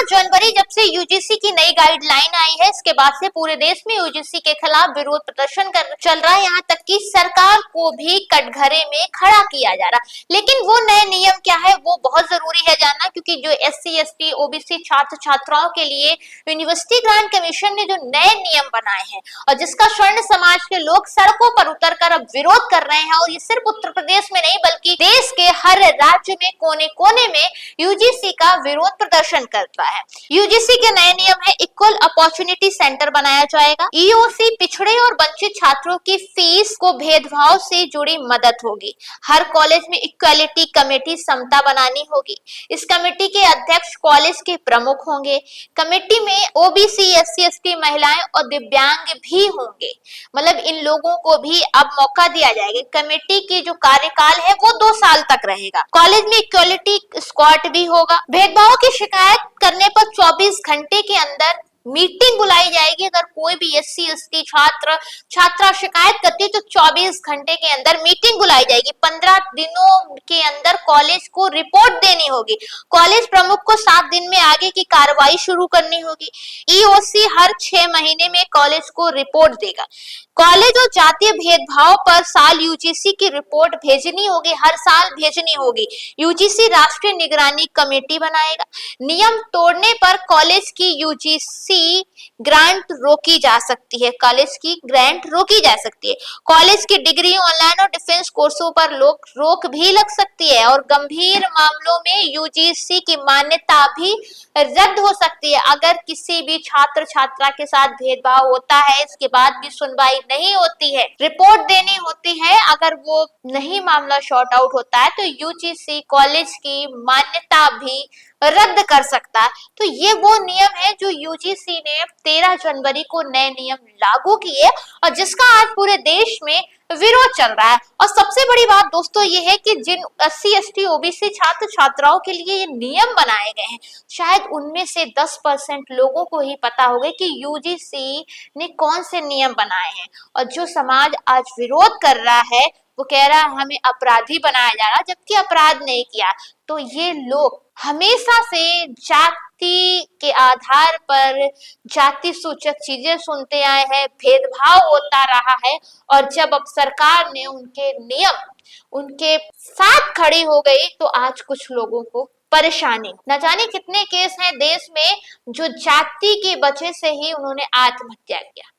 जनवरी जब से यूजीसी की नई गाइडलाइन आई है, इसके बाद से पूरे देश में यूजीसी के खिलाफ विरोध प्रदर्शन चल रहा है। यहाँ तक कि सरकार को भी कटघरे में खड़ा किया जा रहा। लेकिन वो नए नियम क्या है वो बहुत जरूरी है जानना, क्योंकि जो एससी एसटी ओबीसी छात्र छात्राओं के लिए यूनिवर्सिटी ग्रांट कमीशन ने जो नए नियम बनाए हैं और जिसका स्वर्ण समाज के लोग सड़कों पर उतरकर अब विरोध कर रहे हैं, और ये सिर्फ उत्तर प्रदेश में नहीं बल्कि देश के हर राज्य में कोने कोने में यूजीसी का विरोध प्रदर्शन करता है। यूजीसी के नए नियम है, इक्वल अपॉर्चुनिटी सेंटर बनाया जाएगा। ईओसी पिछड़े और वंचित छात्रों की फीस को भेदभाव से जुड़ी मदद होगी। हर कॉलेज में इक्वालिटी कमेटी समता बनानी होगी। इस कमेटी के अध्यक्ष कॉलेज के प्रमुख होंगे। कमेटी में ओबीसी एससी एसटी महिलाएं और दिव्यांग भी होंगे। मतलब इन लोगों को भी अब मौका दिया जाएगा। कमेटी की जो कार्यकाल है वो 2 साल तक रहेगा। कॉलेज में इक्वालिटी स्क्वाड भी होगा। भेदभाव की शिकायत करने पर 24 घंटे के अंदर मीटिंग बुलाई जाएगी। अगर कोई भी एससी एसटी छात्र छात्रा शिकायत करती है तो 24 घंटे के अंदर मीटिंग बुलाई जाएगी। 15 दिनों के अंदर कॉलेज को रिपोर्ट देनी होगी। कॉलेज प्रमुख को 7 दिन में आगे की कार्रवाई शुरू करनी होगी। ईओसी हर 6 महीने में कॉलेज को रिपोर्ट देगा। कॉलेज और जातीय भेदभाव पर साल यूजीसी की रिपोर्ट भेजनी होगी, हर साल भेजनी होगी। यूजीसी राष्ट्रीय निगरानी कमेटी बनाएगा। नियम तोड़ने पर कॉलेज की यूजीसी ग्रांट रोकी जा सकती है। कॉलेज की ग्रांट रोकी जा सकती है। कॉलेज की डिग्री ऑनलाइन और डिफेंस कोर्सों पर रोक भी लग सकती है, और गंभीर मामलों में यूजीसी की मान्यता भी रद्द हो सकती है। अगर किसी भी छात्र छात्रा के साथ भेदभाव होता है, इसके बाद भी सुनवाई नहीं होती है, रिपोर्ट देनी होती है, अगर वो नहीं मामला शॉर्ट आउट होता है तो यूजीसी कॉलेज की मान्यता भी रद्द कर सकता है। तो ये वो नियम है जो यूजीसी ने 13 जनवरी को नए नियम लागू किए और जिसका आज पूरे देश में विरोध चल रहा है। और सबसे बड़ी बात दोस्तों ये है कि जिन एससी एसटी ओबीसी छात्र छात्राओं के लिए ये नियम बनाए गए हैं, शायद उनमें से 10% लोगों को ही पता होगा कि यूजीसी ने कौन से नियम बनाए हैं। और जो समाज आज विरोध कर रहा है वो कह रहा है हमें अपराधी बनाया जा रहा, जबकि अपराध नहीं किया। तो ये लोग हमेशा से जाति के आधार पर जाति सूचक चीजें सुनते आए हैं, भेदभाव होता रहा है, और जब अब सरकार ने उनके नियम उनके साथ खड़ी हो गई तो आज कुछ लोगों को परेशानी। न जाने कितने केस हैं देश में जो जाति की वजह से ही उन्होंने आत्महत्या किया।